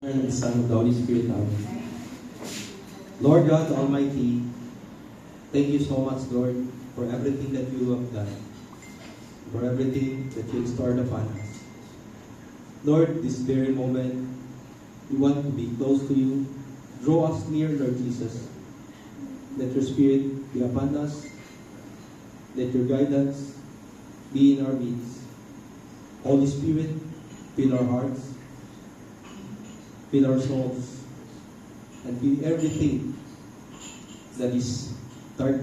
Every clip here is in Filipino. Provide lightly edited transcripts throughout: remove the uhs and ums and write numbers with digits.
And the Son of the Holy Spirit. Amen. Lord God Almighty, thank you so much, Lord, for everything that you have done, for everything that you stored upon us. Lord, this very moment, we want to be close to you. Draw us near, Lord Jesus. Let your Spirit be upon us. Let your guidance be in our midst. Holy Spirit, fill our hearts, fill our souls, and fill everything that is dark,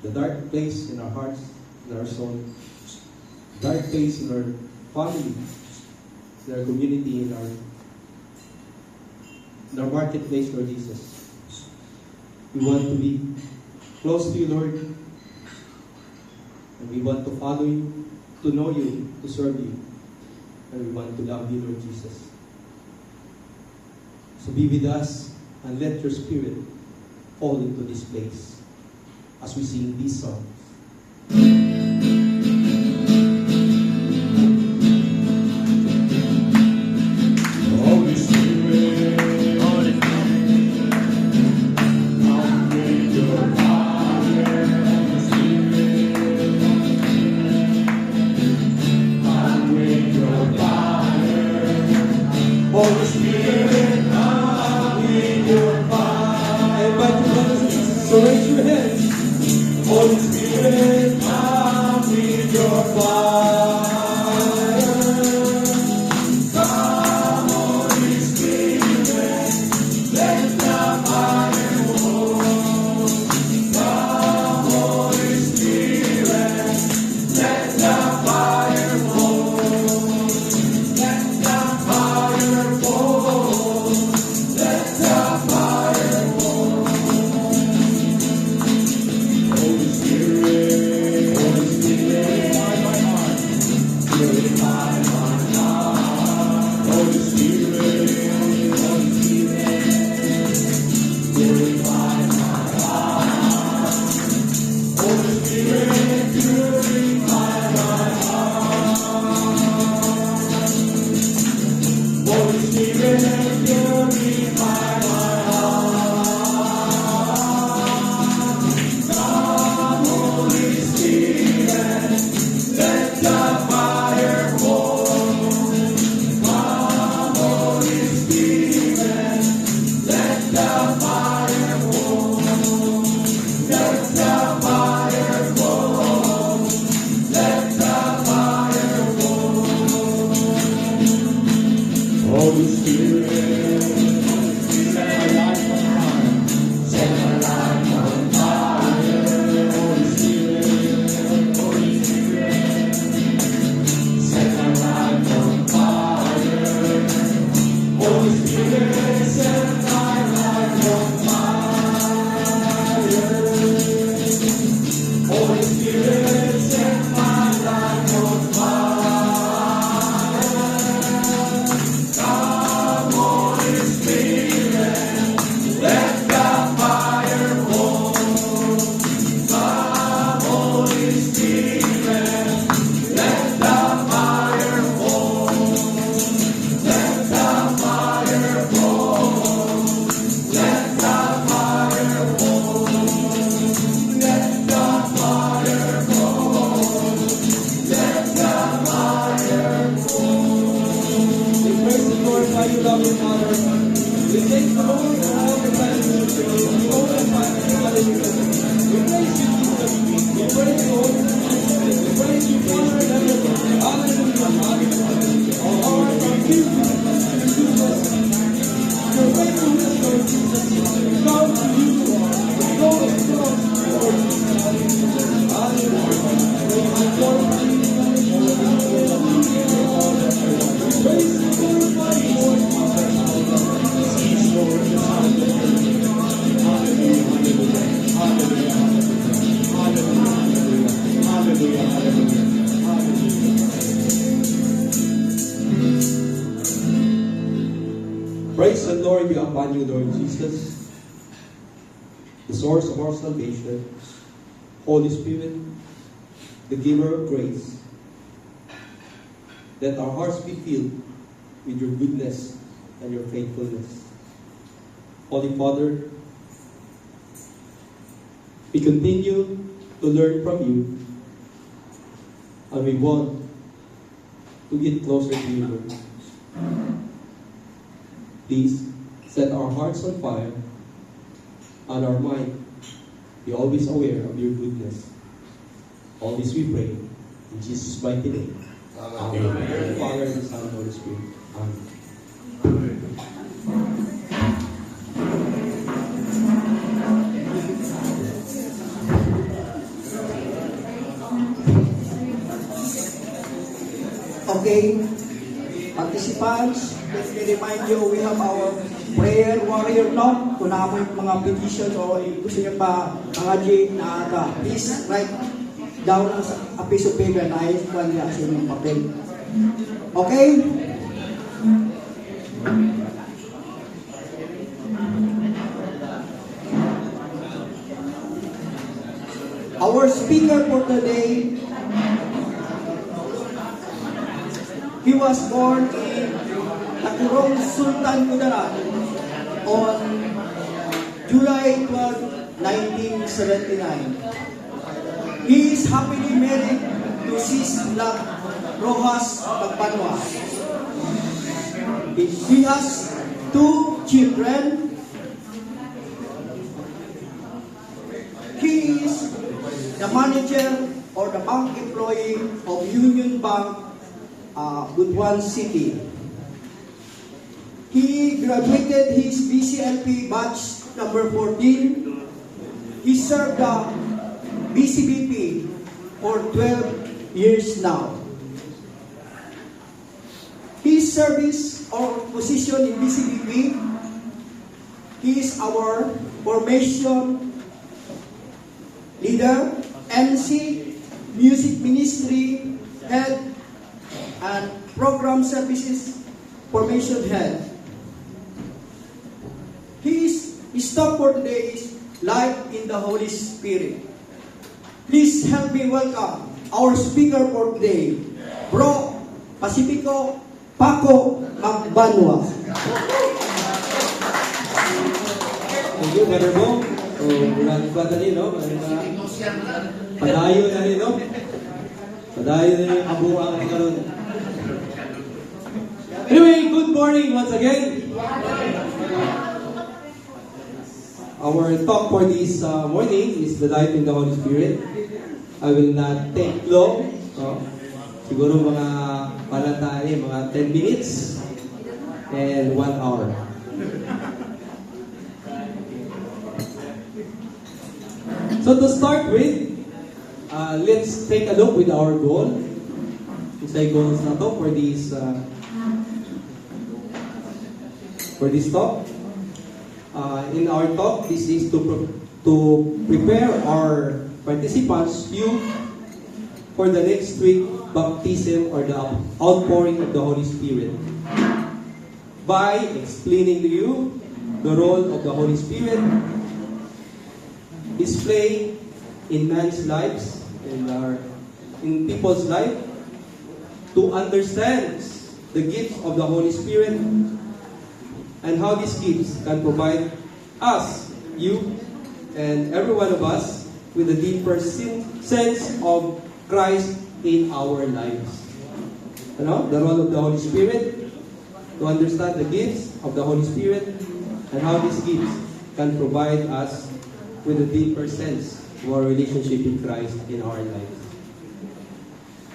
the dark place in our hearts, in our soul, dark place in our family, in our community, in our marketplace, Lord Jesus. We want to be close to you, Lord, and we want to follow you, to know you, to serve you, and we want to love you, Lord Jesus. So be with us and let your Spirit fall into this place as we sing these songs. Holy Spirit, Holy Spirit, come with your fire. Holy Spirit, come with your fire. Holy Spirit, so raise your hands. Holy Spirit, come with your fire. Come, Holy Spirit, let the fire fall. Come, Holy Spirit, let the fire fall. Let the fire fall. Let the fire fall. Holy Spirit, purify my heart. Purify my heart. Holy Spirit, purify my heart. Holy Spirit, purify my heart. Holy Spirit, purify my heart. Come, Holy Spirit, let the fire fall. Come, Holy Spirit, let the fire fall. Let the fire fall. Let the fire fall. Holy Spirit, set my life on fire. Set my life on fire. Holy Spirit, set my life on fire. Holy Spirit, set my life on fire. Holy Spirit, set my life on fire. Come, Holy Spirit, let the fire fall. Come, Holy Spirit, let the fire fall. Let the fire fall. Let the fire fall. Let the fire fall. Let the fire fall. We praise and glorify you, loving Father. We thank the Lord for all the blessings. We glorify you, hallelujah. We praise you, Jesus. We praise you, Holy Spirit. We praise you, Father in heaven. Hallelujah, hallelujah. All hearts are filled with Jesus. Your faithfulness, Lord Jesus. We come to you, Lord. We go to the cross, Lord Jesus. Hallelujah. Praise you, glorify you, praise you, glorify you, Lord Jesus. Lord, hallelujah. Hallelujah, hallelujah. Hallelujah, hallelujah. Hallelujah, hallelujah. Praise and glory be upon you, Lord Jesus, the source of our salvation. Holy Spirit, the giver of grace. Let our hearts be filled with your goodness and your faithfulness. Holy Father, we continue to learn from you, and we want to get closer to you, Lord. Please set our hearts on fire and our mind be always aware of your goodness. All this we pray in Jesus' mighty name. Amen. Father, and the Son, and the Holy Spirit. Amen. Okay, participants, let me remind you, we have our prayer warrior now. Kung na mo yung mga petitions o gusto niyo pa mga na aga, please write down a piece of paper na ay kung niya sa inyong papel. Okay? Our speaker for today, he was born in Takurong, Sultan Kudarat on July 12, 1979. He is happily married to Sis Lac Rojas Pagpanwa. He has 2 children. He is the manager or the bank employee of Union Bank, Butuan City. He graduated his BCLP batch number 14. He served the BCBP for 12 years now. His service or position in BCBP, he is our formation leader, MC, music ministry head, and program services formation head. His talk for today is Life in the Holy Spirit. Please help me welcome our speaker for today, Bro Pacifico Paco Magbanwa. Thank you, Brother Bo. So, bulan pa tali, no? Padayo na rin, no? Padayo na rin yung kabuang na karoon. Anyway, good morning once again. Our talk for this morning is the life in the Holy Spirit. I will not take long. No? Siguro mga palatay, mga 10 minutes and 1 hour. So to start with, let's take a look with our goal. Isang goals na to for this talk. In our talk, this is to prepare our participants for the next week baptism or the outpouring of the Holy Spirit by explaining to you the role of the Holy Spirit, His play in man's lives, in people's life, to understand the gifts of the Holy Spirit and how these gifts can provide us, you, and every one of us with a deeper sense of Christ in our lives. You know, the role of the Holy Spirit, to understand the gifts of the Holy Spirit and how these gifts can provide us with a deeper sense of our relationship in Christ in our lives.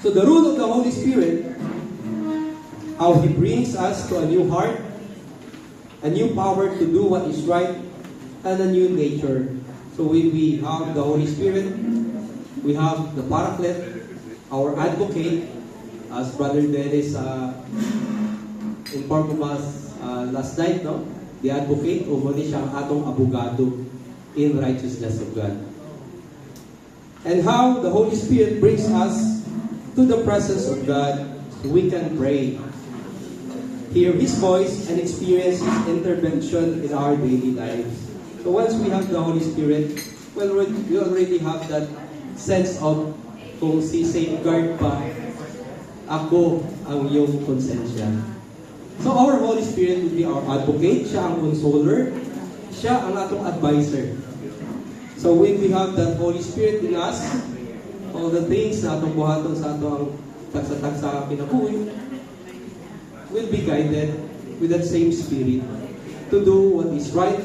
So the role of the Holy Spirit, how He brings us to a new heart, a new power to do what is right, and a new nature. So when we have the Holy Spirit, we have the Paraclete, our advocate, as Brother Dennis informed us last night, no? The advocate, umuni siyang atong abogado in righteousness of God. And how the Holy Spirit brings us to the presence of God so we can pray, hear His voice, and experience His intervention in our daily lives. So once we have the Holy Spirit, well, we already have that sense of kung si safeguard pa, ako ang iyong konsensya. So our Holy Spirit will be our advocate, siya ang consoler, siya ang atong advisor. So when we have that Holy Spirit in us, all the things na atong buhaton sa atong tagsa-tagsa kinabuhi will be guided with that same Spirit to do what is right,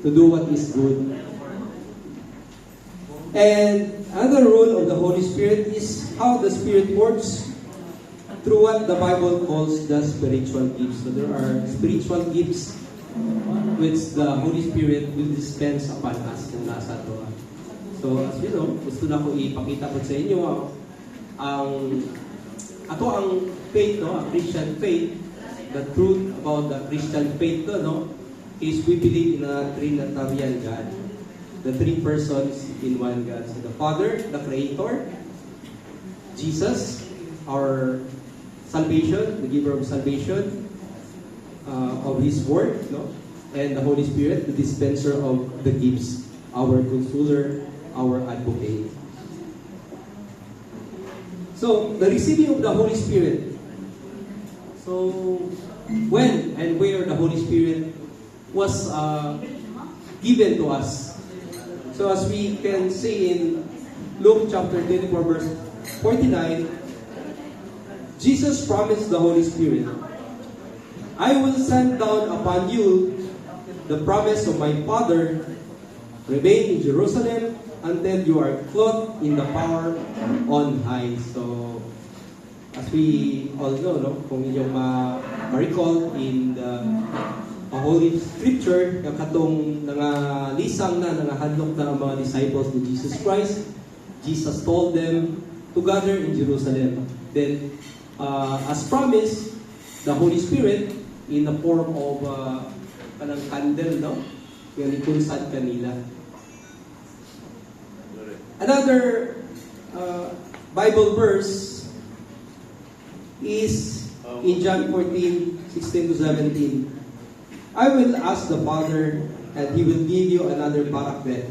to do what is good. And another role of the Holy Spirit is how the Spirit works through what the Bible calls the spiritual gifts. So there are spiritual gifts which the Holy Spirit will dispense upon us kung nasa ito. So as you know, gusto na ko ipakita po sa inyo ang faith, no, ang Christian faith. The truth about the Christian faith, no, is we believe in a Trinitarian God. The three persons in one God. So the Father, the Creator, Jesus, our salvation, the giver of salvation, of His Word, no? And the Holy Spirit, the dispenser of the gifts, our consoler, our advocate. So, the receiving of the Holy Spirit. So, when and where the Holy Spirit was given to us. So, as we can see in Luke chapter 24, verse 49, Jesus promised the Holy Spirit, I will send down upon you the promise of my Father, remain in Jerusalem until you are clothed in the power on high. So, as we all know, no, kung inyong ma-recall in the Holy Scripture, yung katong lisang na, hadlok na ang mga disciples ni Jesus Christ, Jesus told them to gather in Jerusalem. Then, as promised, the Holy Spirit in the form of kanang candle, no? Yung ikunsad kanila. Another Bible verse is in John 14:16-17. I will ask the Father, and He will give you another Paraclete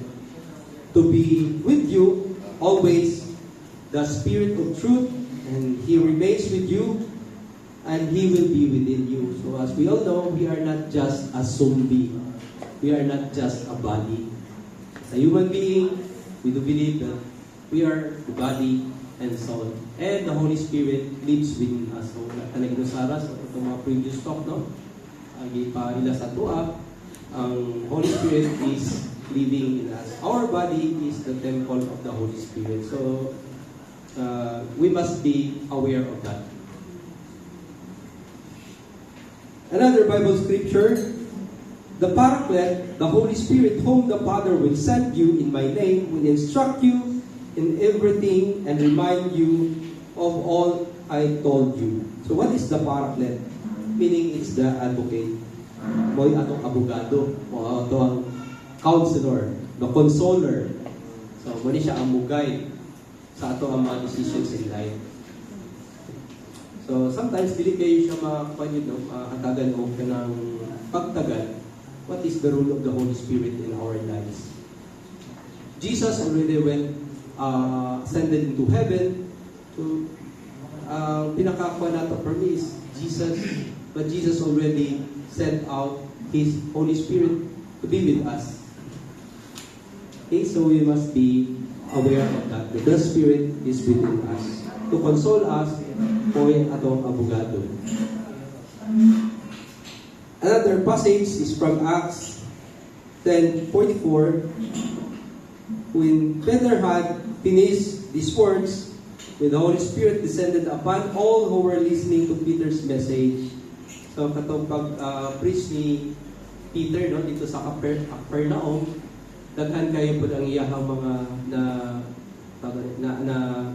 to be with you always, the Spirit of truth, and He remains with you, and He will be within you. So as we all know, we are not just a zombie. We are not just a body. As a human being, we do believe that we are the body and soul. And the Holy Spirit lives within us. So, talagang Sara, sa itong mga previous talk, no? Ila sa tuwa, ang Holy Spirit is living in us. Our body is the temple of the Holy Spirit. So, we must be aware of that. Another Bible scripture, the Paraclete, the Holy Spirit, whom the Father will send you in my name, will instruct you in everything and remind you of all I told you. So what is the Paraclete? Meaning it's the advocate. Mo'y atong abogado, o atong counselor, the consoler. So, mali siya ang mugay sa ato ang mga decisions in life. So, sometimes, dili kayo siya hatagan o kanang pagtagal. What is the role of the Holy Spirit in our lives? Jesus already went, ascended into heaven. So, pinakakuha nato for me is Jesus. But Jesus already sent out His Holy Spirit to be with us. Okay, so we must be aware of that. The Spirit is within us to console us o atong abogado. Another passage is from Acts 10:44. When Peter had finished these words, when the Holy Spirit descended upon all who were listening to Peter's message. So katong pag-preach ni Peter, no, dito sa Capernaum, daghan kayo po ang iyahang mga na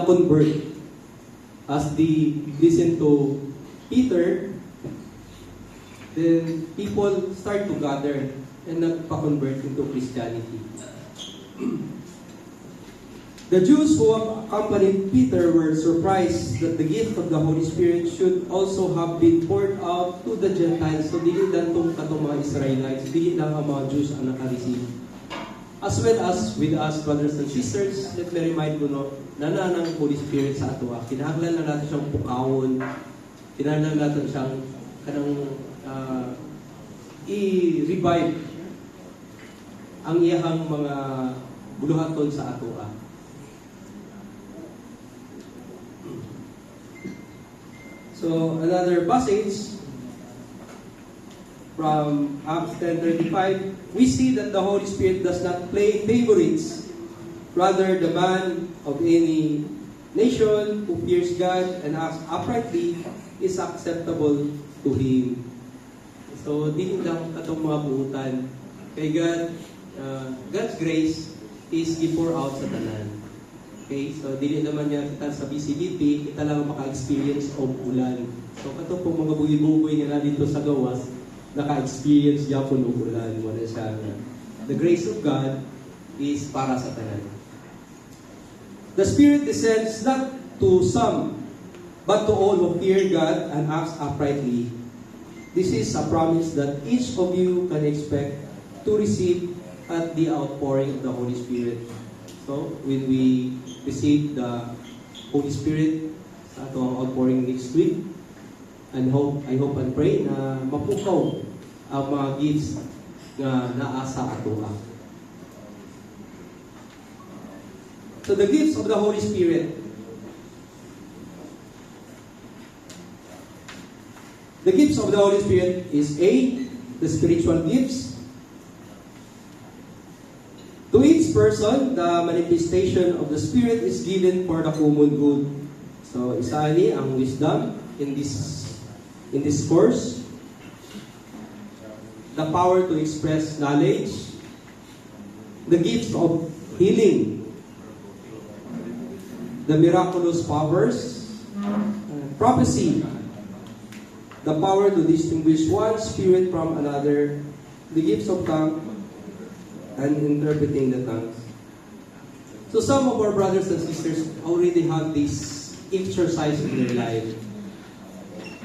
convert as they listen to Peter. Then people start to gather and nagpa-convert into Christianity. The Jews who accompanied Peter were surprised that the gift of the Holy Spirit should also have been poured out to the Gentiles. So, dili lang itong mga Israelites, dili lang ang mga Jews ang nakareceive. As well as with us, brothers and sisters, let me remind you, no, nananang Holy Spirit sa ato. Kinahanglan na natin siyang pukawon, kinahanglan natin siyang kanang i-revive ang iyahang mga buluhaton sa atoa. So another passage from Acts 10:35, we see that the Holy Spirit does not play favorites. Rather, the man of any nation who fears God and acts uprightly is acceptable to Him. So, dili lang katong mga buutan. Kay God, God's grace is i-pour out sa tanan. Okay? So, dili naman niya kita sa BCBP, kita lang maka-experience of ulan. So, katong pong mga bugi-bugoy nga na dito sa gawas, naka-experience yapon og ulan. Wala siya. The grace of God is para sa tanan. The Spirit descends not to some, but to all who fear God and acts uprightly. This is a promise that each of you can expect to receive at the outpouring of the Holy Spirit. So, when we receive the Holy Spirit sa atong outpouring next week, I hope and pray na mapukaw ang mga gifts na naasa atoa. So the gifts of the Holy Spirit. The gifts of the Holy Spirit is A, the spiritual gifts. To each person, the manifestation of the Spirit is given for the common good. So isa ni ang wisdom in this course. The power to express knowledge. The gifts of healing. The miraculous powers. Prophecy. The power to distinguish one spirit from another. The gifts of tongue and interpreting the tongues. So some of our brothers and sisters already have this exercise in their life.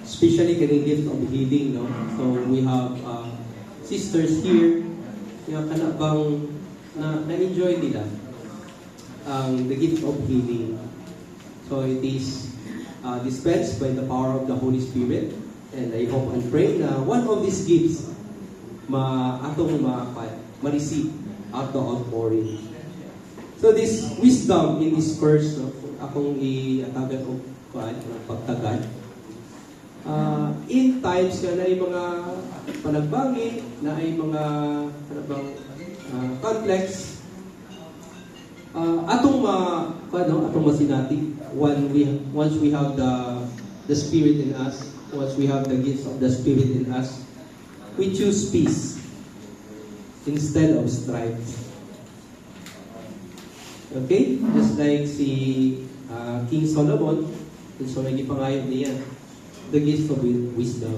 Especially the gift of healing, no? So we have sisters here, yung kanabang na-enjoy nila the gift of healing. So it is dispensed by the power of the Holy Spirit, and I hope and pray na one of these gifts atong ma-receive at the outpouring. So this wisdom in this verse, no, akong i-atagan o pagtagad. In times na ay mga panagbangi, na ay mga complex, atong masinati once we have the Spirit in us, once we have the gifts of the Spirit in us, we choose peace instead of strife. Okay? Just like si King Solomon, so nagipangayod niya the gift of wisdom.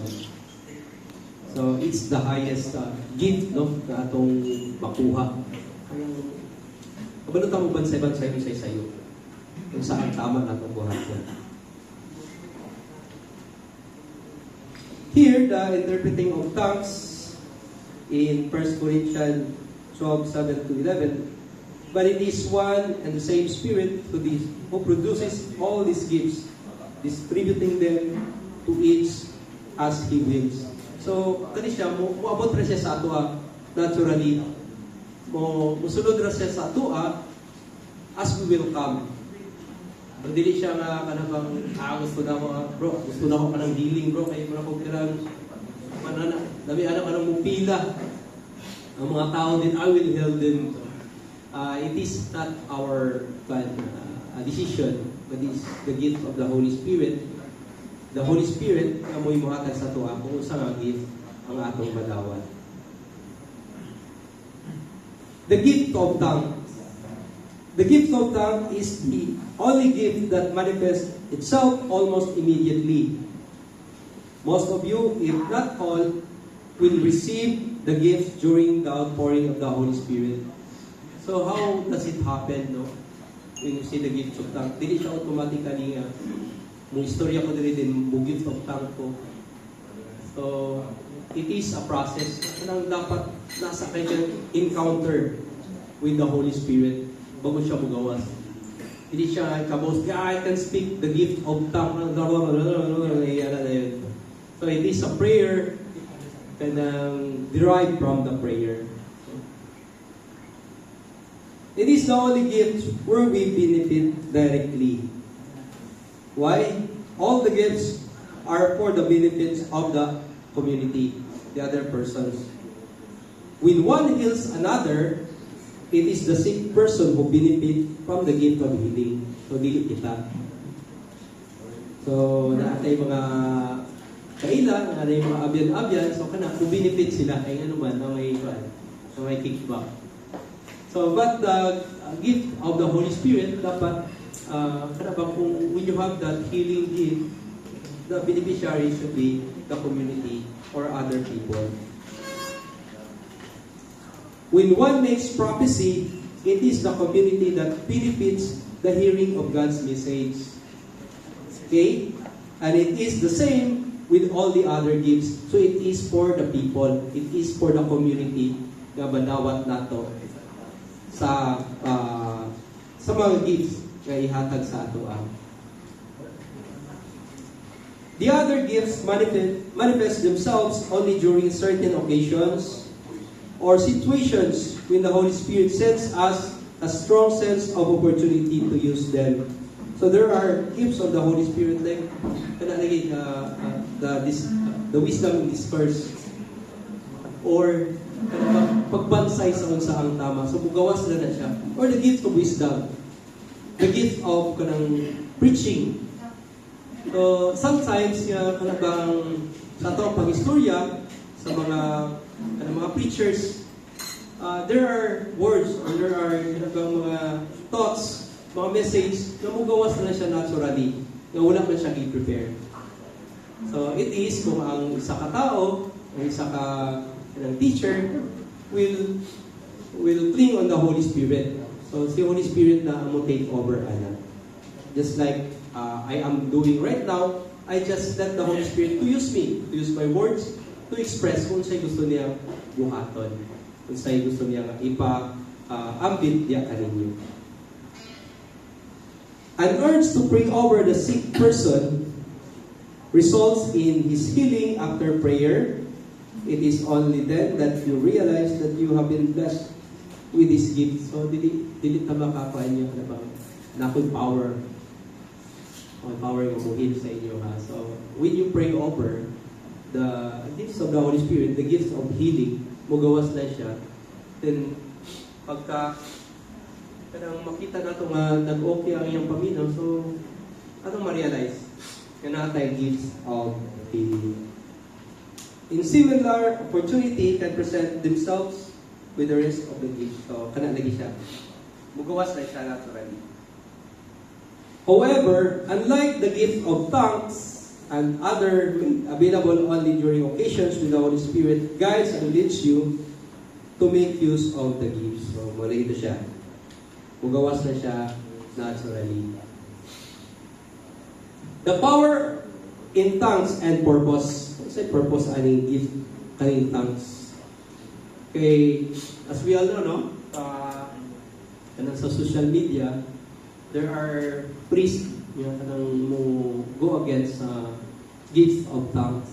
So it's the highest gift, no, na atong makuha. Kabalo mo bansay-bansay mo sayo kung saan tama na itong buhat niya. Here, the interpreting of tongues in 1 Corinthians 12:7-11, but it is one and the same Spirit who produces all these gifts, distributing them to each as He wills. So, kani siya, muabot ra siya sa ato naturally. Musunod ra siya sa ato as we will come. Pag dili siya nga kanabang gusto na mo, bro, gusto na ko kanang healing, bro, kay muna ko kirang manana, dami anak kanang mupila. Ang mga tao din, I will heal them. It is not our decision, but it is the gift of the Holy Spirit. The Holy Spirit, amoy muhatag sa tuwa kung saan ang gift ang atong madawat. The gift of tongue. The gift of tongue is the only gift that manifests itself almost immediately. Most of you, if not all, will receive the gift during the outpouring of the Holy Spirit. So how does it happen, no? When you see the gift of tongue, dili siya automatically mong istorya ko din mo gift of tongue ko. So it is a process na dapat nasa kanyang encounter with the Holy Spirit bago siya magawas. Hindi siya kabos, I can speak the gift of tongue. So it is a prayer and derived from the prayer. It is the only gift where we benefit directly. Why? All the gifts are for the benefits of the community, the other persons. When one heals another, it is the sick person who benefit from the gift of healing. So, dili kita. So, naatay mga kaila, naatay mga abyan-abyan, so kana, kung benefit sila, ay ano man, na may kickback. So, but the gift of the Holy Spirit, dapat, kung when you have that healing gift, the beneficiary should be the community or other people. When one makes prophecy, it is the community that benefits the hearing of God's message. Okay? And it is the same with all the other gifts. So it is for the people. It is for the community na banawat nato sa mga gifts na ihatag sa ato. The other gifts manifest themselves only during certain occasions or situations when the Holy Spirit sends us a strong sense of opportunity to use them. So there are gifts of the Holy Spirit like the wisdom in discourse or pagbansay sa unsa ang tama. So bugawas na siya. Or the gift of wisdom. The gift of preaching. So sometimes kanabang sa atong pag-istorya sa mga preachers, there are words or there are mga thoughts, mga message na mugawas na siya naturally, na wala na siya i-prepare. So it is kung ang isa ka tao, ang isa ka teacher will cling on the Holy Spirit. So si Holy Spirit na mo take over ana. Just like I am doing right now, I just let the Holy Spirit to use me, to use my words, to express kung sa'y gusto niya buhaton, kung sa'y gusto niya ipa-ambit niya kaninyo. An urge to pray over the sick person results in his healing after prayer. It is only then that you realize that you have been blessed with this gift. So, dili ta makakuha niyo na power yung buhid sa inyo. So, when you pray over the gifts of the Holy Spirit, the gifts of healing, mugawas na siya. Then, pagka makita na ito nga nag-okay ang iyong paminaw, so, anong ma-realize? Yan natin gifts of healing. In similar, opportunity can present themselves with the rest of the gifts. So, kana lagi siya. Mugawas na siya naturally. However, unlike the gift of tongues and other available only during occasions when the Holy Spirit guides and leads you to make use of the gifts. So, marito siya. Mugawas na siya naturally. The power in tongues and purpose. What's the purpose aning gift kaning tongues? Okay, as we all know, no? Sa social media, there are priests kanang mo go against gifts of tongues.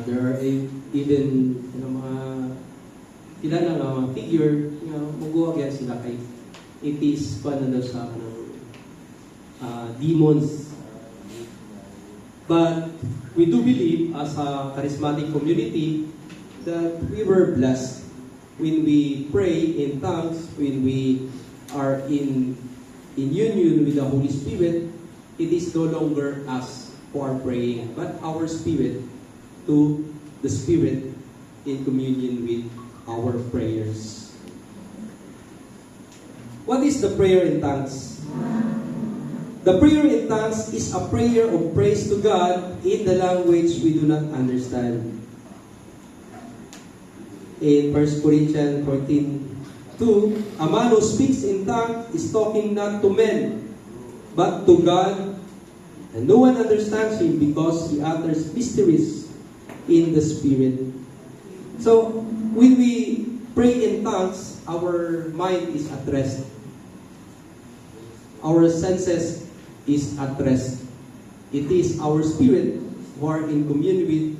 There are even mga kilala nga mga figure, mo go against sila kay it is paano sa demons. But we do believe as a charismatic community that we were blessed when we pray in tongues, when we are in union with the Holy Spirit. It is no longer us who are praying, but our spirit to the Spirit in communion with our prayers. What is the prayer in tongues? The prayer in tongues is a prayer of praise to God in the language we do not understand. In 1 Corinthians 14:2, a man who speaks in tongues is talking not to men, but to God, and no one understands him because he utters mysteries in the Spirit. So, when we pray in tongues, our mind is at rest. our senses is at rest. It is our spirit who are in communion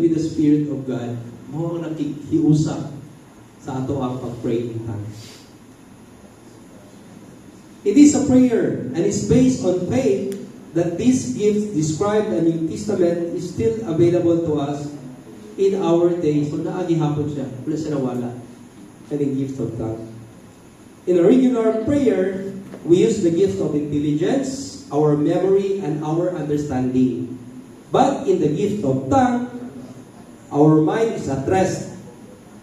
with the Spirit of God mo ang nakikiusap sa ato ang pag-pray in tongues. It is a prayer and is based on faith that this gift described in the New Testament is still available to us in our days. So naagihapon siya. Wala siya nawala. And the gift of tongues. In a regular prayer, we use the gift of intelligence, our memory, and our understanding. But in the gift of tongue, our mind is at rest,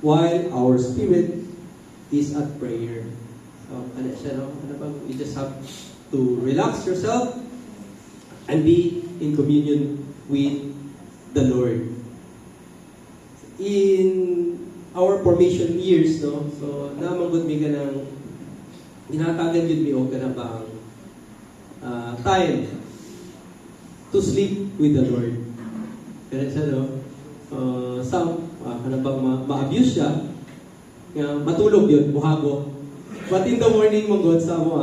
while our spirit is at prayer. So, ano siya, no? Ano bang, you just have to relax yourself and be in communion with the Lord. In our formation years, no? So, namanggod mi ka ng ginatagan yun mi o ka na bang time to sleep with the Lord. Kaya siya, no? Some, ano bang ma-abuse siya, matulog yun, buhago. But in the morning, magod sa mo,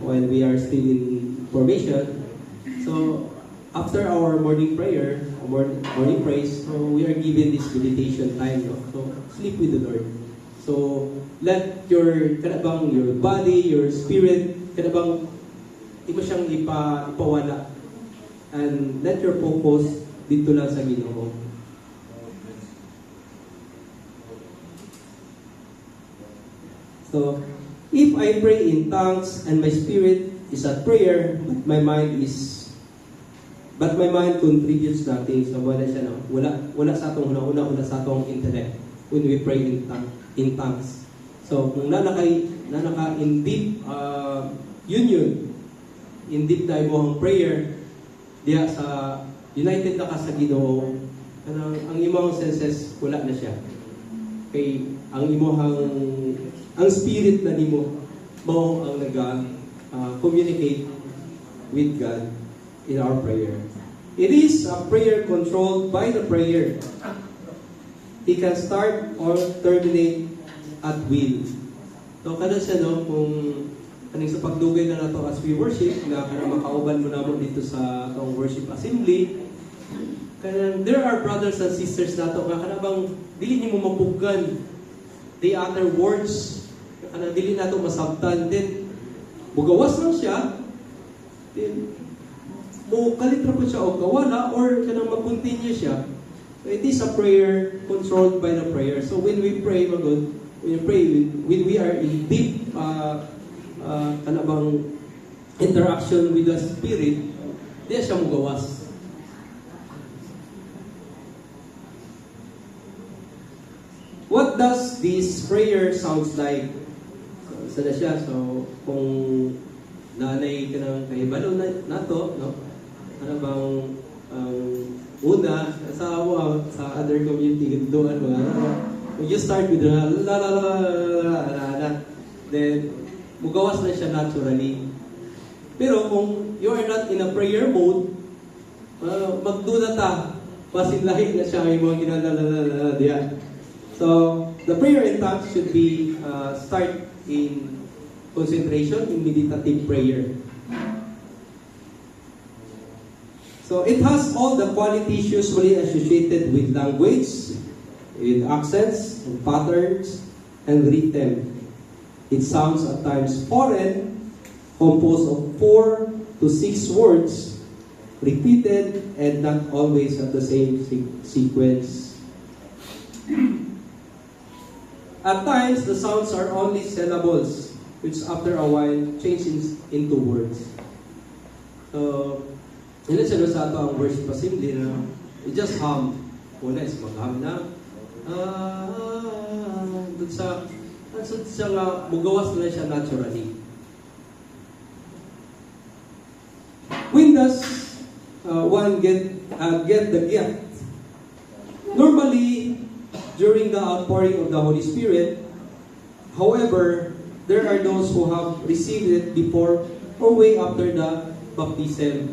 when we are still in formation, so, after our morning prayer, morning praise, so we are given this meditation time, no? So, sleep with the Lord. So, let your body, your spirit, imo siyang ipawala. And let your focus dito lang sa Ginoo. So, if I pray in tongues and my spirit is at prayer, but my mind contributes nothing. So, wala siya, no? Wala sa atong una sa atong intellect when we pray in tongues. So, kung nanaka in deep union, in deep na imong prayer, diya sa united na ka sa Ginoo, ang imong senses wala na siya. Kay ang spirit na nimo mao ang communicate with God in our prayer. It is a prayer controlled by the prayer. It can start or terminate at will. So kada siya, no, kung kaning sa pagdugay na nato as we worship, na kana makauban mo namo dito sa atong worship assembly, kaya there are brothers and sisters nato nga kana bang dili nimo mapugkan the other words, kana dili nato masabtan, then mugawas lang siya, then mo kalitra po siya o kawala, or kanang mag-continue siya. So it is a prayer controlled by the prayer. So when we pray, magod, when we are in deep kanabang interaction with the Spirit, diya siya mugawas. What does this prayer sounds like? So, isa na siya. So, kung nanay ka ng kahibalo na to, no? Ano bang una, sa other community, doon mga you start with la la la la, then mugawas na siya naturally. Pero kung you are not in a prayer mode, magduda ta, basin lahi na siya yung mga ginalalalala diya. So, the prayer in tongues should be start in concentration, in meditative prayer. So, it has all the qualities usually associated with language, with accents, and patterns, and rhythm. It sounds at times foreign, composed of 4 to 6 words, repeated and not always at the same sequence. At times, the sounds are only syllables, which after a while changes into words. So, yun siya sa ato ang worship assembly na we just hum. Una is mag-hum na. Doon sa nga, mugawas na siya naturally. When does one get the gift? Normally, during the outpouring of the Holy Spirit. However, there are those who have received it before or way after the baptism,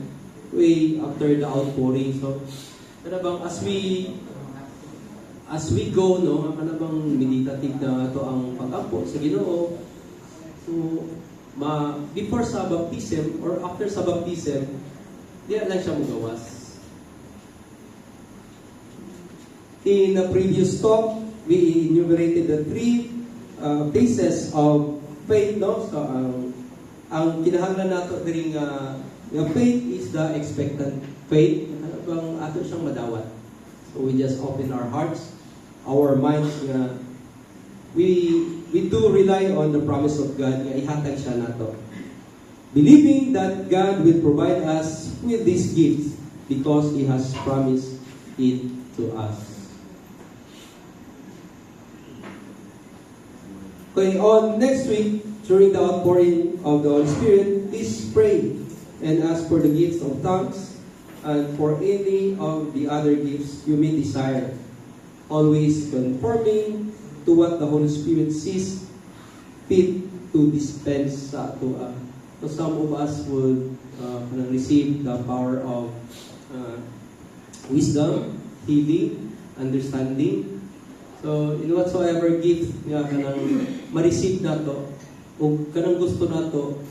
way after the outpouring. So, ano bang as we go, no, ano bang meditative na ito ang pag-apo sa Ginoo. So, before sa baptism or after sa baptism, di lang siya magawas. In the previous talk, we enumerated the three phases of faith, no? So, ang kinahanglan nato diri nga faith is the expectant faith. Ano bang ato siyang madawat? So we just open our hearts, our minds nga we do rely on the promise of God nga ihatag siya nato. Believing that God will provide us with these gifts because He has promised it to us. Okay, on next week, during the outpouring of the Holy Spirit, please pray and ask for the gifts of tongues and for any of the other gifts you may desire, always conforming to what the Holy Spirit sees fit to dispense to us. So some of us will receive the power of wisdom, healing, understanding. So, in whatsoever gift nga kanang ma-receive nato o kanang gusto nato,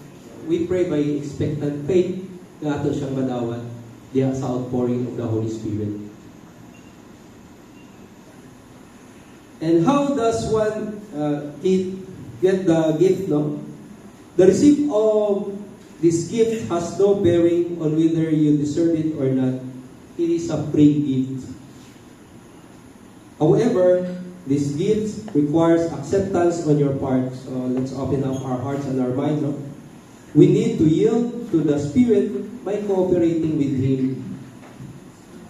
we pray by expectant faith nga ato siyang madawat diha sa outpouring of the Holy Spirit. And how does one get the gift, no? The receipt of this gift has no bearing on whether you deserve it or not. It is a free gift. However, this gift requires acceptance on your part. So let's open up our hearts and our minds. No? We need to yield to the Spirit by cooperating with Him.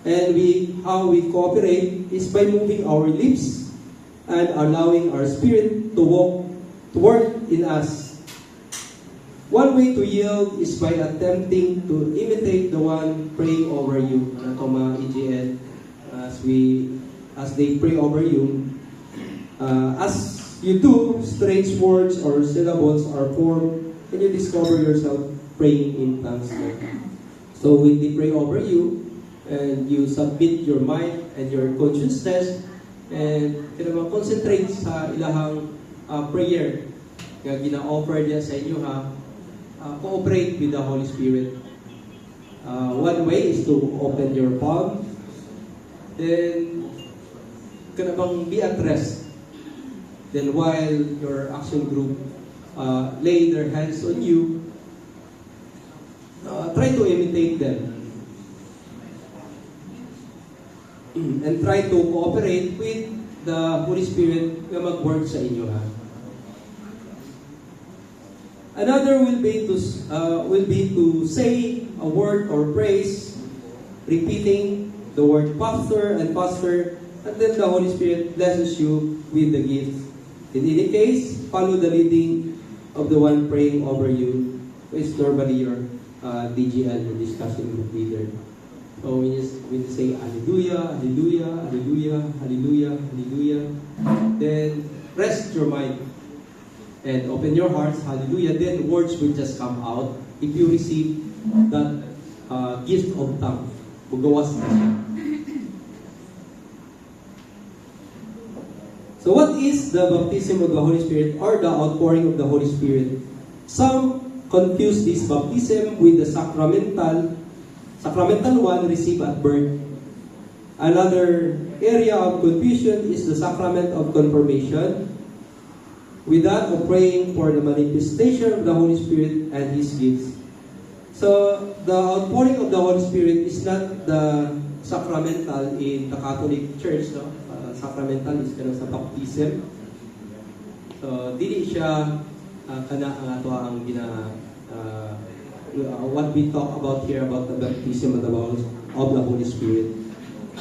And how we cooperate is by moving our lips and allowing our spirit to work in us. One way to yield is by attempting to imitate the one praying over you. Mga EGN, as they pray over you, as you do, strange words or syllables are formed, and you discover yourself praying in tongues. So when they pray over you, and you submit your mind and your consciousness, and concentrate sa ilahang prayer nga gina-offer niya sa inyo, cooperate with the Holy Spirit. One way is to open your palm, then kanabang be at rest. Then while your action group lay their hands on you, try to imitate them. And try to cooperate with the Holy Spirit na mag-work sa inyo. Another will be to say a word or praise, repeating the word pastor, and then the Holy Spirit blesses you with the gift. In any case, follow the leading of the one praying over you, who is normally your DGL, your discussion group leader. So when you say Hallelujah, Hallelujah, Hallelujah, Hallelujah, Hallelujah, then rest your mind and open your hearts, Hallelujah. Then words will just come out if you receive that gift of tongue. Magawas na siya. So what is the baptism of the Holy Spirit or the outpouring of the Holy Spirit? Some confuse this baptism with the sacramental one received at birth. Another area of confusion is the sacrament of confirmation, with that of praying for the manifestation of the Holy Spirit and His gifts. So, the outpouring of the Holy Spirit is not the sacramental in the Catholic Church, no? Sacramental is sa baptism. So, dili siya ang what we talk about here about the baptism of the Holy Spirit.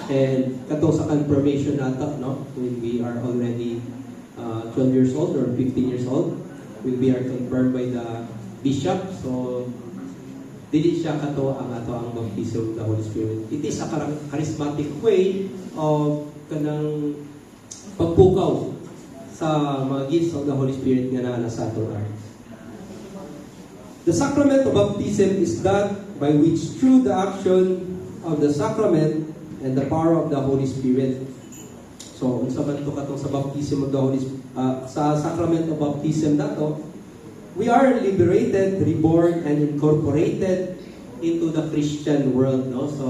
And kato sa confirmation nato, no? When we are already 12 years old or 15 years old, when we are confirmed by the bishop, so dili siya kato ang baptism of the Holy Spirit. It is a charismatic way of kanang pagpukaw sa mga gifts of the Holy Spirit nga naa sa aton hearts. The sacrament of baptism is that by which through the action of the sacrament and the power of the Holy Spirit. So, unsa man to katong sa baptism of the Holy sa sacrament of baptism nato, we are liberated, reborn, and incorporated into the Christian world, no? So,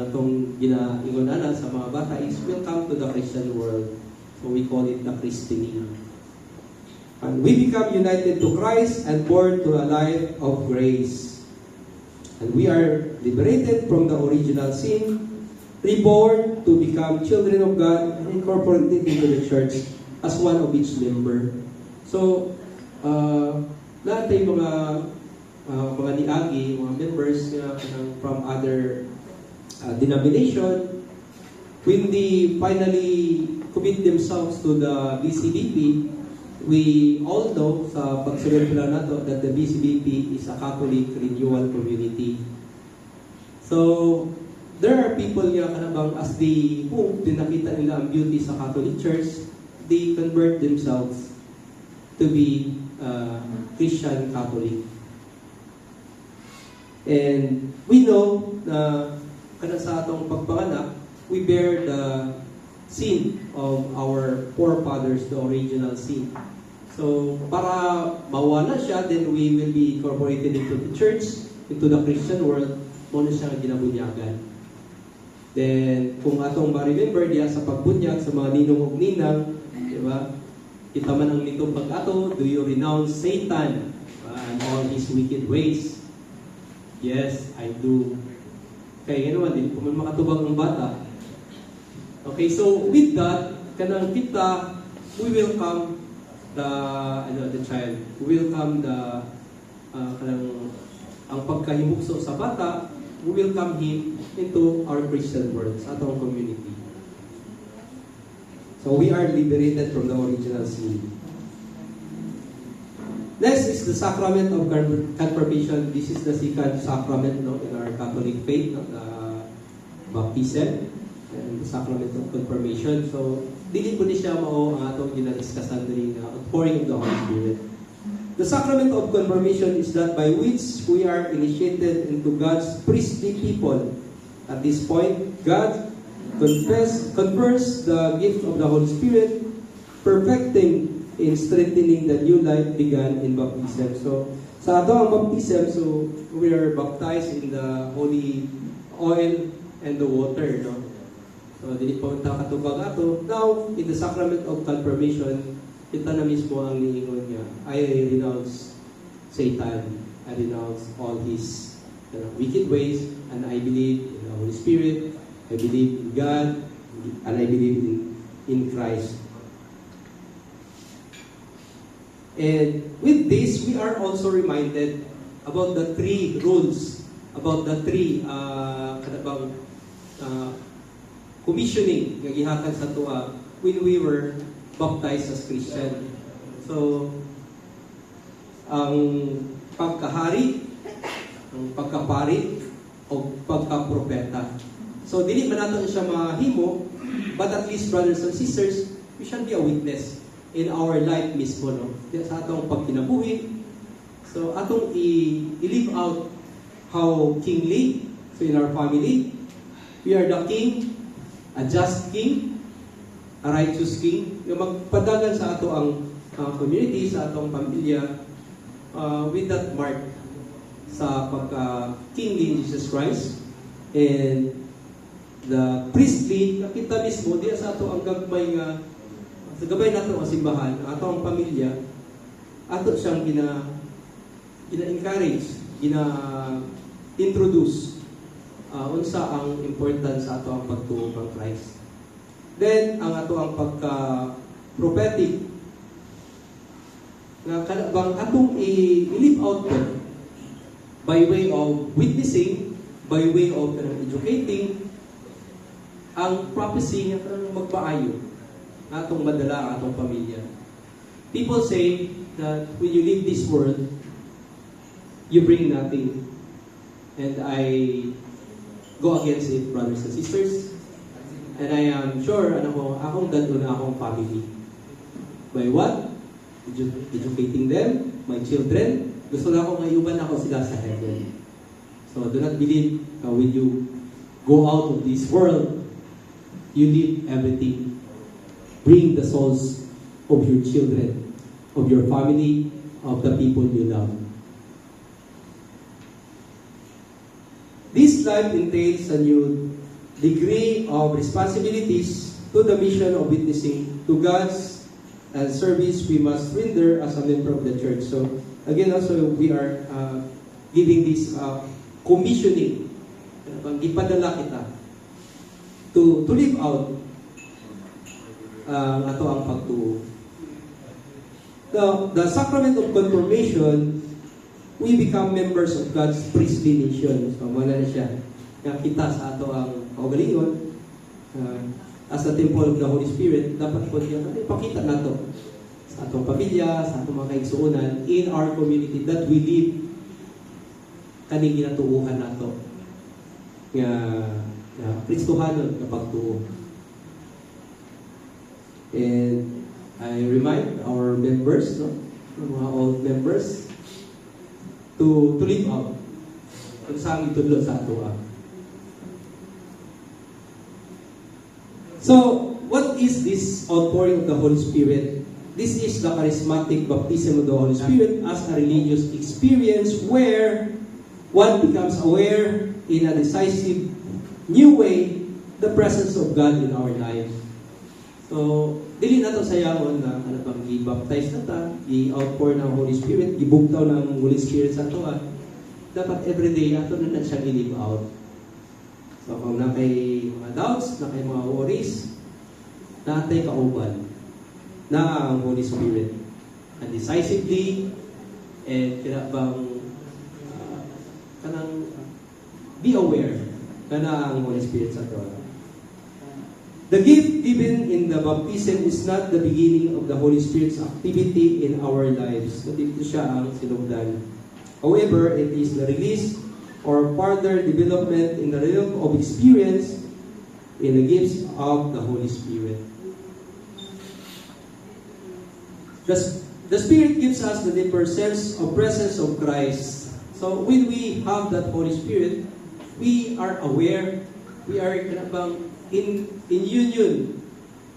atong ginaingon ana sa mga bata is welcome to the Christian world. So we call it the Christening. And we become united to Christ and born to a life of grace. And we are liberated from the original sin, reborn to become children of God, and incorporated into the church as one of its member. So, lahat ay mga niagi, mga members from other denomination, when they finally commit themselves to the BCBP, we all know sa pagsunod pala nato that the BCBP is a Catholic renewal community. So, there are people nga kanabang as they move, nakita nila ang beauty sa Catholic Church, they convert themselves to be Christian Catholic. And we know na kada sa atong pagpanganak, we bear the sin of our forefathers, the original sin. So, para mawala siya, then we will be incorporated into the church, into the Christian world, muna siya ginabunyagan. Then, kung atong ma-remember diya sa pagbunyag sa mga ninong ug ninang, di ba? Kita man ang nitong pag-ato, do you renounce Satan and all his wicked ways? Yes, I do. Kaya naman, din po man makatubag ng bata. Okay, so with that, kanang kita, we welcome the child. We welcome ang pagkahimukso sa bata, we welcome him into our Christian world, sa atong community. So we are liberated from the original sin. Next is the sacrament of confirmation. This is the second sacrament, no, in our Catholic faith, no, the baptism and the sacrament of confirmation. So, dili po ni siya mao ang atong ginadiscusan diri nga outpouring of the Holy Spirit. The sacrament of confirmation is that by which we are initiated into God's priestly people. At this point, God confers the gift of the Holy Spirit, perfecting in strengthening the new life began in baptism. So, sa ato ang baptism, so we are baptized in the holy oil and the water, no? So, dili pa unta katubag ato. Now, in the sacrament of confirmation, kita na mismo ang niingon niya, I renounce Satan. I renounce all his wicked ways, and I believe in the Holy Spirit. I believe in God, and I believe in Christ. And with this, we are also reminded about the three rules, about the three commissioning nga gihatag sa tuwa when we were baptized as Christian. So, ang pagkahari, ang pagkapari, o pagkapropeta. So, dili man nato siya mahimo, but at least, brothers and sisters, we shall be a witness in our life mismo, no? Sa atong pagkinabuhi. So, atong i-live out how kingly. So, in our family, we are the king, a just king, a righteous king. Yung magpadagan sa ato ang community, sa atong pamilya, with that mark sa pagka-kingly in Jesus Christ. And the priestly, nakita mismo, diya sa ato ang gagmay nga sa gabay nato ang simbahan, ato ang pamilya, ato siyang gina-encourage, gina-introduce unsa ang importance sa ato ang pagtuo kang Christ. Then, ang ato ang pagka-prophetic, nga kanabang atong i-live out ko by way of witnessing, by way of educating, ang prophecy nga magpaayo atong madala ang atong pamilya. People say that when you leave this world, you bring nothing. And I go against it, brothers and sisters. And I am sure, akong dadlo na akong family. By what? Educating them, my children. Gusto na akong ngayuban ako sila sa heaven. So do not believe when you go out of this world, you leave everything. Bring the souls of your children, of your family, of the people you love. This life entails a new degree of responsibilities to the mission of witnessing to God's service we must render as a member of the church. So again, also we are giving this commissioning. Ipadala kita to live out ato ang pagtuo. The sacrament of confirmation, we become members of God's priestly nation. So wala na siya. Kita sa ato ang kaugalingon as the temple of the Holy Spirit, dapat po niya ipakita nato sa atong pamilya, sa atong mga kaigsuonan, in our community that we live kaning ginatuuhan nato nga Kristohanon kapag tuo. And I remind our members, mga old members, to live out kung saan itudlo sa ato. So, what is this outpouring of the Holy Spirit? This is the charismatic baptism of the Holy Spirit as a religious experience where one becomes aware in a decisive new way the presence of God in our lives. So, dili na to sayawon na i-baptize na ta, i-outpour ng Holy Spirit, ibugtaw ng Holy Spirit sa ato. Dapat everyday ato na siya i-live out. So, kung na kay mga doubts, na kay mga worries, natay kauban na ang Holy Spirit. And decisively, and kinabang kanang be aware na ang Holy Spirit sa ato. The gift given in the baptism is not the beginning of the Holy Spirit's activity in our lives. So, dito siya ang sinugdan. However, it is the release or further development in the realm of experience in the gifts of the Holy Spirit. The Spirit gives us the deeper sense of presence of Christ. So when we have that Holy Spirit, we are aware, we are in union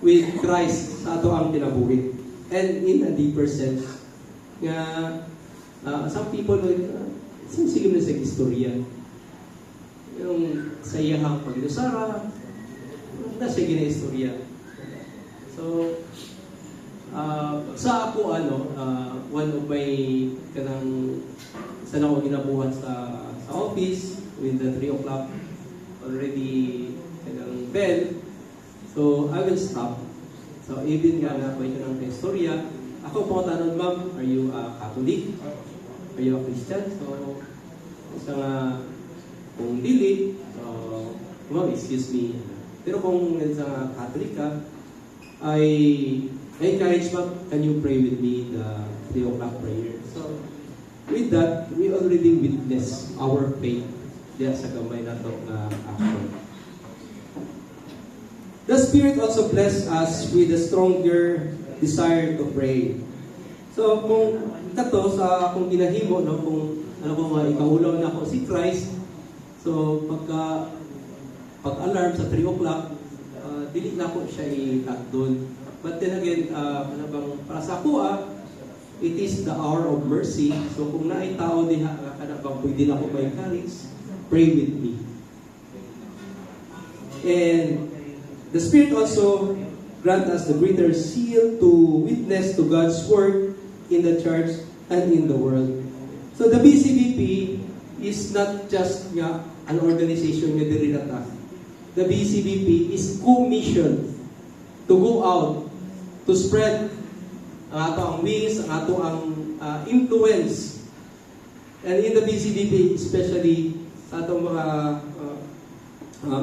with Christ sa ato ang kinabuhi. And in a deeper sense, some people sige na sa istorya. Yung sa iyahang pagdusara, nasa gina istorya. So, sa ako, one of my kanang sana ko ginabuhat sa office with the 3 o'clock already kanang bell. So, I will stop. So, even nga na may kanang istorya, ako po tanong, ma'am, are you a Catholic? Are you a Christian? So, kung dili, ma'am, excuse me. Pero kung sa Catholic ka, I encourage, ma'am, can you pray with me the 3 o'clock prayer? So, with that, we already witness our faith diya sa gamay na ito action. The Spirit also bless us with a stronger desire to pray. So, kung kato sa akong ginahimo, no, kung ano ko mga ikaulaw na ako si Christ, so pag-alarm sa 3 o'clock, dili na ako siya i-doon. But then again, para sa ako, it is the hour of mercy. So kung naay tao din, pwede na ako ma-encourage, pray with me. And the Spirit also grant us the greater seal to witness to God's work in the church and in the world. So the BCBP is not just an organization nga diri nata. The BCBP is commissioned to go out to spread ang ato ang wings, ang ato ang influence. And in the BCBP, especially sa atong mga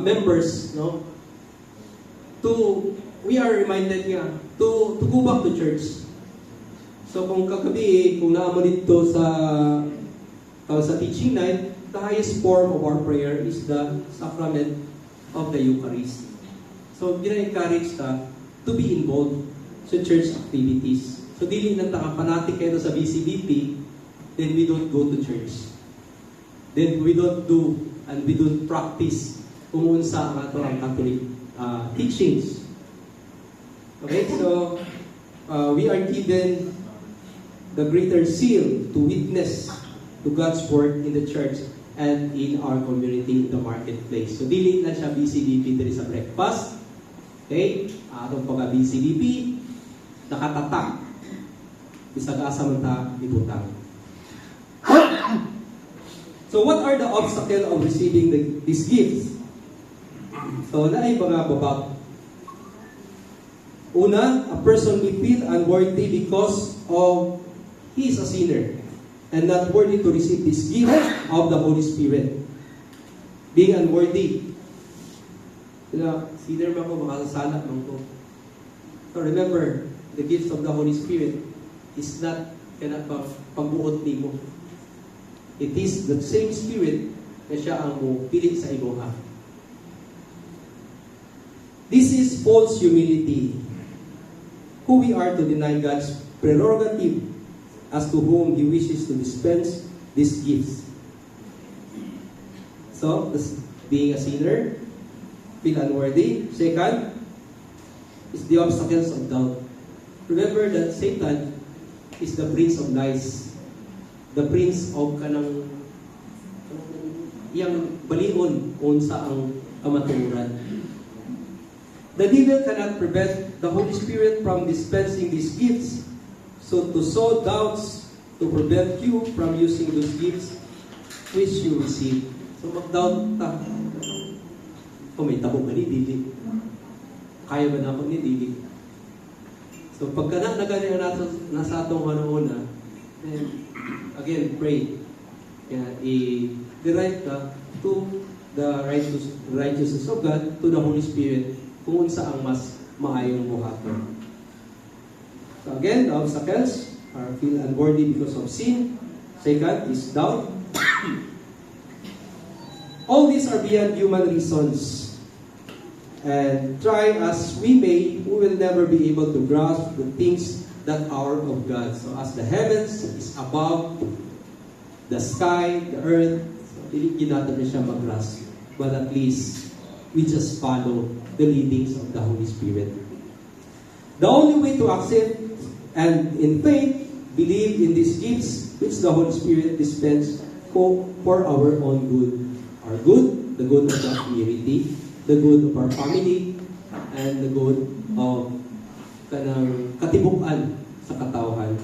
members, no, we are reminded to go back to church. So kung kagabi, kung naamo dito sa teaching night, the highest form of our prayer is the sacrament of the Eucharist. So gina-encourage to be involved sa church activities. So dili na fanatic kayo sa BCBP, then we don't go to church. Then we don't do and we don't practice kung unsa ang ato ang Catholic teachings. Okay, so we are given the greater seal to witness to God's word in the church and in our community, in the marketplace. So, dili lang siya BCDP diri sa breakfast. Okay? Atong pagka-BCDP, nakatatak. Bisag asa man ta ibutang. So, what are the obstacles of receiving these gifts? So, naay mga babak. Una, a person may feel unworthy because of he is a sinner and not worthy to receive this gift of the Holy Spirit. Being unworthy. Sinner man ko, makasasala man ko. So remember, the gifts of the Holy Spirit is not pagbuot nimo. It is the same Spirit na siya ang mo pilit sa imuha. This is false humility. Who we are to deny God's prerogative as to whom He wishes to dispense these gifts. So, being a sinner, feel unworthy. Second, is the obstacles of doubt. Remember that Satan is the prince of lies. The prince of iyang balion unsa ang kamatuoran. The devil cannot prevent the Holy Spirit from dispensing these gifts. So to sow doubts to prevent you from using those gifts which you receive. So mag-doubt ta. May tabo ka ni dili. Kaya ba na ako ni dili? So pagka nagani nasa atong una, then again pray. Kaya i-direct ka to the righteousness of God, to the Holy Spirit, kung unsa ang mas maayong buhaton. So again, the obstacles are feel unworthy because of sin. Second is doubt. All these are beyond human reasons. And try as we may, we will never be able to grasp the things that are of God. So as the heavens is above the sky, the earth, so hindi natin siya mag-grasp. But at least, we just follow the leadings of the Holy Spirit. The only way to accept and in faith believe in these gifts which the Holy Spirit dispenses for our own good. Our good, the good of the community, the good of our family, and the good of kanang katibukan sa katawhan.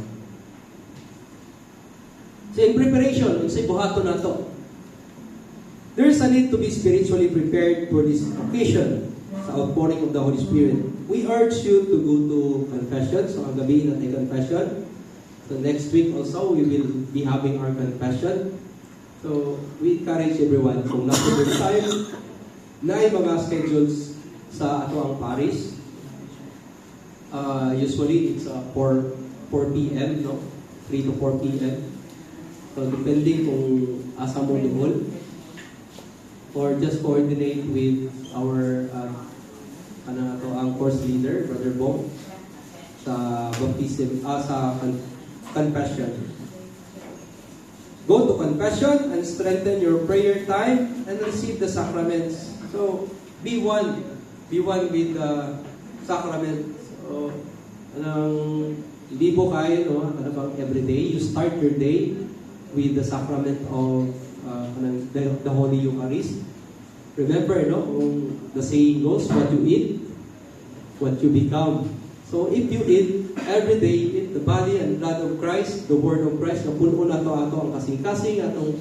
So in preparation, sa buhaton nato, there is a need to be spiritually prepared for this occasion sa outpouring of the Holy Spirit. We urge you to go to confession. So ang gabi natin confession. So next week also, we will be having our confession. So we encourage everyone kung nasa this time na ay mga schedules sa ato ang parish. Usually it's 4 p.m. no? 3 to 4 p.m. So depending kung asa mo doon, or just coordinate with our ang course leader, Brother Bong, sa baptism, sa confession. Go to confession and strengthen your prayer time and receive the sacraments. So, be one with the sacrament. So, libo kayo, no? Every day, you start your day with the sacrament of the Holy Eucharist. Remember, no, the saying goes, what you eat, what you become. So if you eat, every day, eat the body and blood of Christ, the word of Christ, na puno na to ato ang kasing-kasing, atong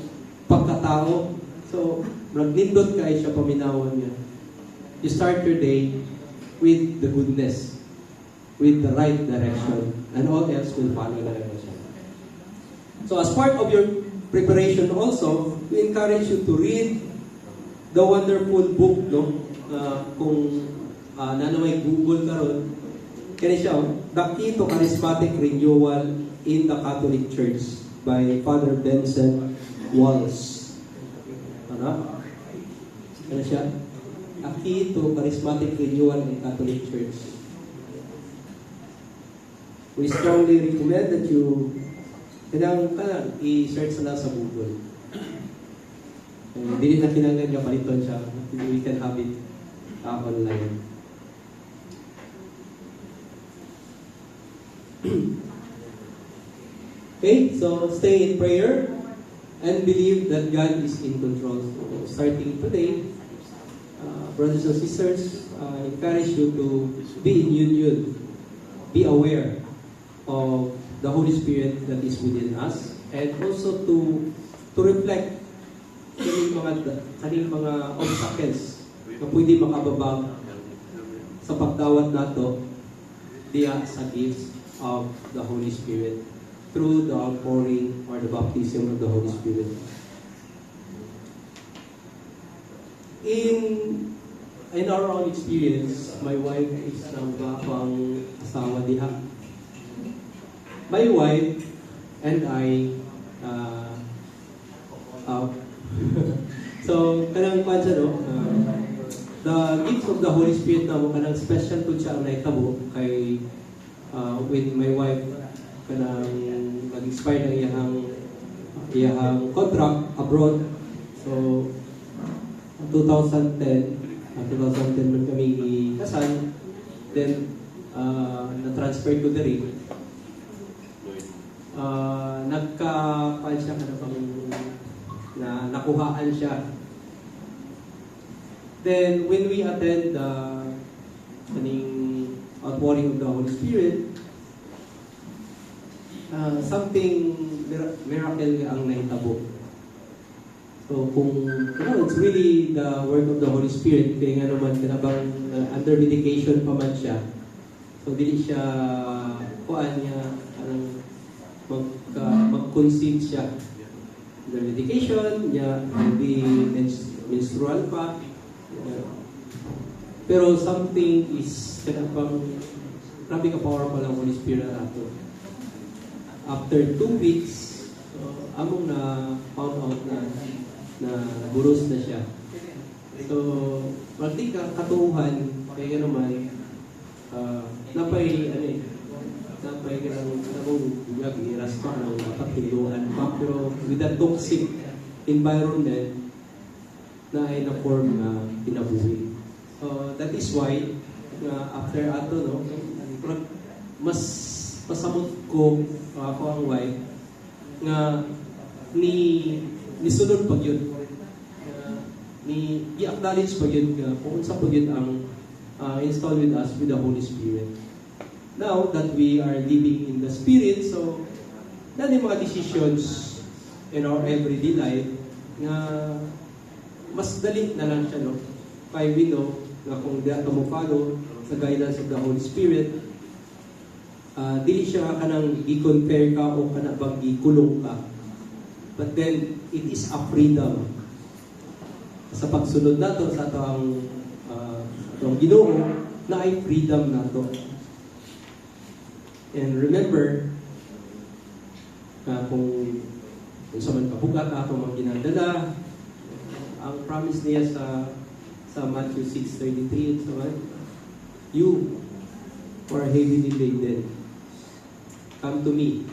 pagkatao. So, magnindot kayo siya paminawan niya. You start your day with the goodness, with the right direction, and all else will follow na direction. So as part of your preparation also, we encourage you to read the wonderful book, no? Kung nanaway Google karon, kaya siya, The Key to Charismatic Renewal in the Catholic Church by Father Benson Walls. Ano? Kaya siya, A Key to Charismatic Renewal in Catholic Church. We strongly recommend that you i-search na sa Google. Hindi na kinanglan niya paliton siya. We can have it online. Okay, so stay in prayer and believe that God is in control. So, starting today, brothers and sisters, I encourage you to be in union, be aware of the Holy Spirit that is within us, and also to reflect kaning mga obstacles na pwede makababag sa pagdawat nato diya sa gifts of the Holy Spirit through the outpouring or the baptism of the Holy Spirit. In our own experience, my wife is ang pang asawa diha. My wife and I so kanang kwansa no, the gift of the Holy Spirit na mo kanang special po siya ang naitabo kay with my wife kanang nag-expire na iyahang contract abroad. So 2010 man kami ikasal, then na-transfer ko diri. Nagka-pan siya na nakuhaan siya. Then when we attend the outpouring of the Holy Spirit, something miracle ang nahitabo. So kung it's really the work of the Holy Spirit, kaya nga naman kanabang under medication pa man siya. So dili siya kuan niya mag-conceive siya. The medication niya hindi menstrual pa. Pero something is kanabang grabe ka powerful ang Holy Spirit nato. After 2 weeks, among na found out na buros na siya. So, magdi ka katuhan, kaya naman, napay ka ng iras pa ng kapatiluan pa, pero with that toxic environment na ay na-form na pinabuhi. So, that is why, after ato, no, mas pasamot ko ako ang wife nga ni sunod pag yun, ni i-acknowledge pag yun kung unsa pag yun ang install with us with the Holy Spirit. Now that we are living in the Spirit, so na yung mga decisions in our everyday life nga mas dali na lang siya, no? Kaya we know na kung di ato mo follow sa guidance of the Holy Spirit, dili siya kanang i-compare ka o kanang i-kulong ka. But then, it is a freedom. Sa pagsunod nato sa atong Ginoo na ay freedom nato. And remember, kung sa man kabugat ato mga ginadala, ang promise niya sa Matthew 6:33, so you who are heavily laden, come to me,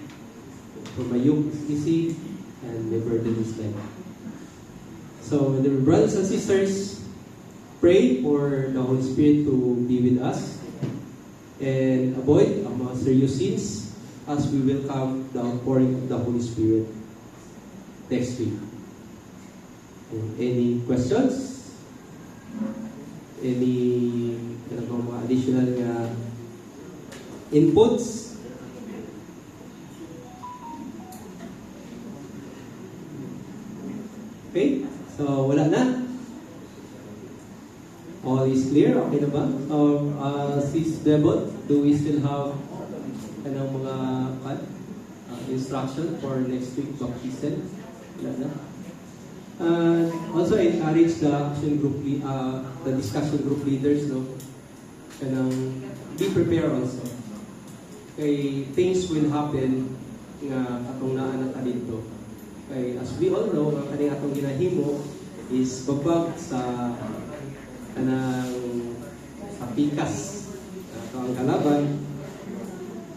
for my yoke is easy and my burden is light. So, the brothers and sisters, pray for the Holy Spirit to be with us and avoid our serious sins as we welcome the outpouring of the Holy Spirit next week. Any questions? Any mga additional inputs? Okay? So, wala na? All is clear? Okay na ba? Sis Debot, do we still have mga instruction for next week baptism? Wala na? Also, I encourage the action group, the discussion group leaders, no? Be prepared also. Kay things will happen nga atong naa dito. Kay as we all know, ang kaning atong ginahimo is babag sa pikas ang kalaban.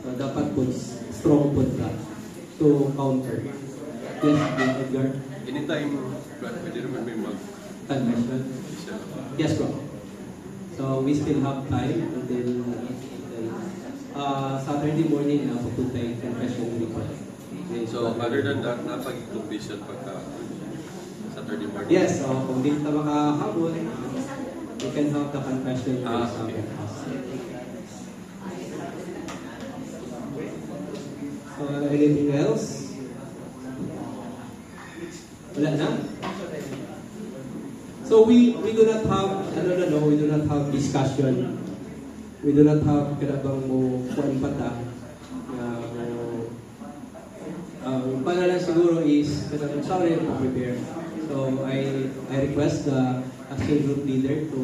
So dapat po strong po ka to counter. Yes, Edgar. Anytime, pwede naman may Confession. Yes, bro. So we still have time until Saturday morning na papunta yung confession report. So, other than that, napag-itong vision pagka Saturday morning? Yes, so kung di ka makahabol, you can have the confession. Okay. Anything else? Wala na? So we do not have, we do not have discussion. We do not have kanabang mo kuan pata. Ang pangalanan siguro is, sorry to prepare. So I request the action group leader to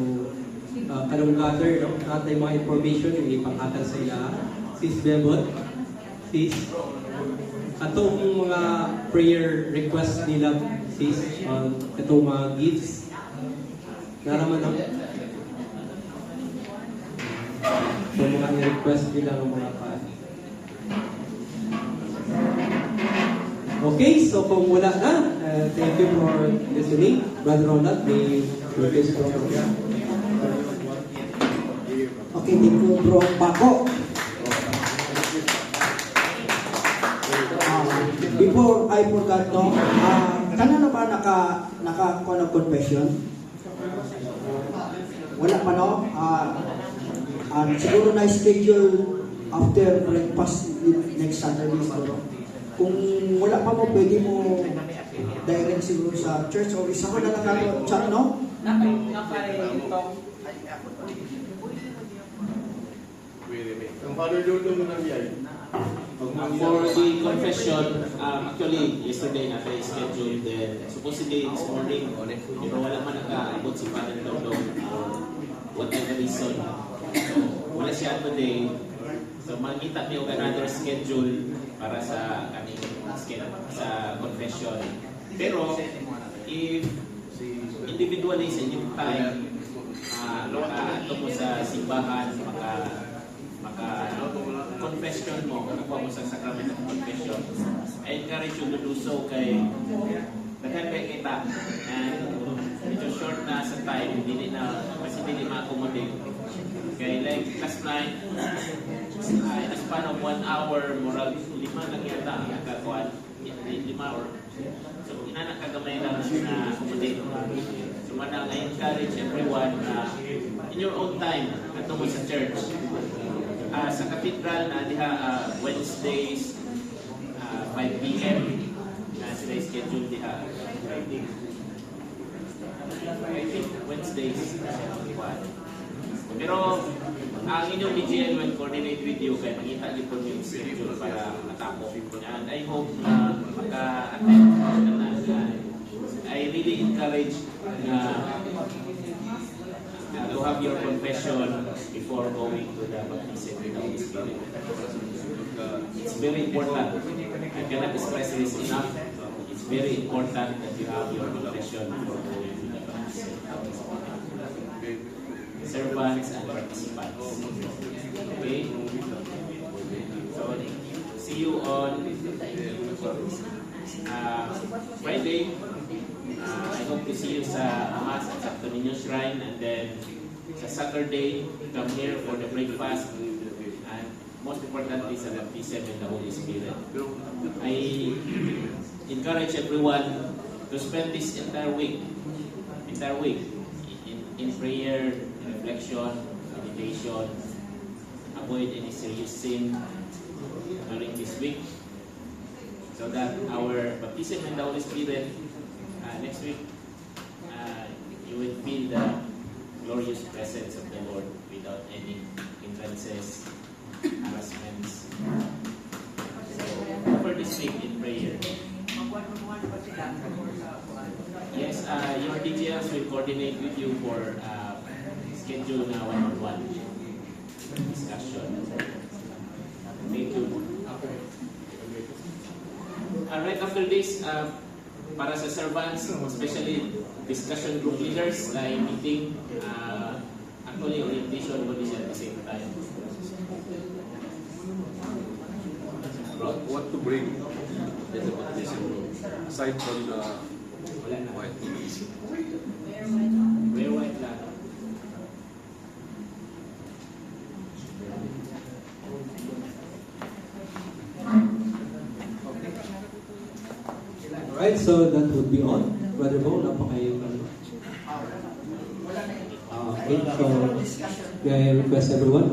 kanang gather, no? Natay mga information yung ipangatan sa ila. Sis Bebot, sis, atong mga prayer request nila, sis, itong mga gifts, naraman ang itong mga request nila ng mga Okay, so kung wala na, thank you for listening. Brother Ronald, may request ko. Okay, thank you, Bro Paco. Before I forgot, no, kano na ba naka confession? Wala pa, no? Siguro na schedule after breakfast next Saturday siguro. Kung wala pa mo, pwede mo direct siguro sa church o isa ko na lang ako chat, no? Ang Father Lolo mo na biyay. For the confession, actually, yesterday natin scheduled then supposedly this morning, pero wala man nakaabot si Father Lolo for whatever reason. So, wala siya today. So, makita niyo another schedule para sa kaming sa confession. Pero, if individually sa inyong time, ito mo sa simbahan, confession mo, kakuha mo sa sacrament of confession, I encourage you to do so kay nagkakay kita and medyo short na sa time, kasi hindi ma-accommodate. Kaya like last night, in a span of 1 hour, moral 5 lang yata ang nagkakuhan, 5 hour. So inanakagamay lang na accommodate. So manang I encourage everyone na in your own time, ato mo sa church. Sa cathedral na diha Wednesdays 5 p.m. Sila schedule diha I think Wednesdays pero ang inyong BGN will coordinate with you kaya nakita niyo po yung schedule para matapos and I hope na maka-attend I really encourage na to have your confession before going to the baptism with the Holy Spirit. It's very important. I cannot express this enough. It's very important that you have your confession before going to the baptism with the Holy Spirit. Servants and participants. Okay? So, see you on Friday. I hope to see you sa Mass at Santo Niño Shrine and then sa Saturday, come here for the breakfast and most importantly sa baptism in the Holy Spirit. I encourage everyone to spend this entire week in prayer, reflection, meditation, avoid any serious sin during this week so that our baptism in the Holy Spirit next week, you will feel the glorious presence of the Lord without any hindrances, harassments. So, for this week in prayer. Yes, your DGLs will coordinate with you for schedule na one-on-one discussion. Thank you. Right after this, para sa servants, especially discussion group leaders, meeting, actually orientation will be at the same time. What to bring in the baptism room aside from the white? Wear white lang. Right, so that would be all. Brother Bo, napakayo. Okay, so may I request everyone?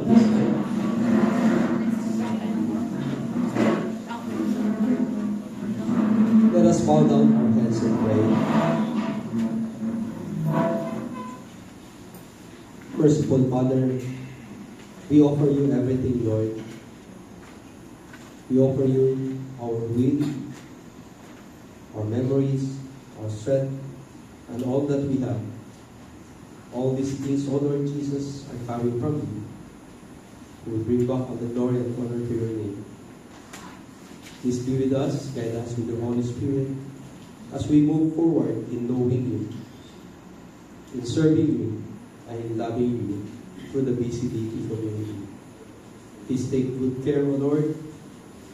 Let us fall down our heads and pray. Merciful Father, we offer you everything, Lord. We offer you our will, our memories, our strength, and all that we have. All these things, O Lord Jesus, are coming from you. We will bring back all the glory and honor to your name. Please be with us, guide us with your Holy Spirit as we move forward in knowing you, in serving you, and in loving you through the BCDT community. Please take good care, O Lord,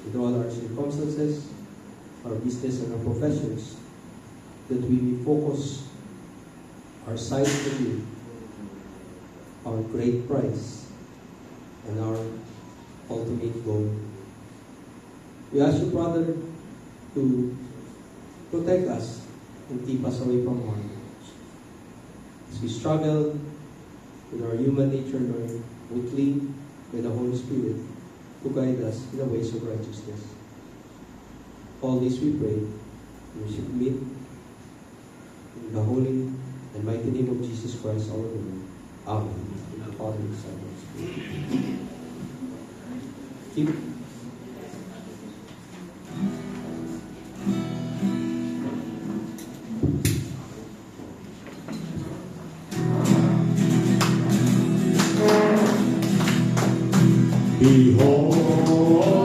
with all our circumstances, our business and our professions, that we may focus our sight on you, our great prize, and our ultimate goal. We ask you, Father, to protect us and keep us away from harm. As we struggle with our human nature, Lord, we cling with the Holy Spirit to guide us in the ways of righteousness. All this we pray, we should meet in the holy and mighty name of Jesus Christ our Lord. Amen. In the Father, and the Son, and the Spirit. Keep Behold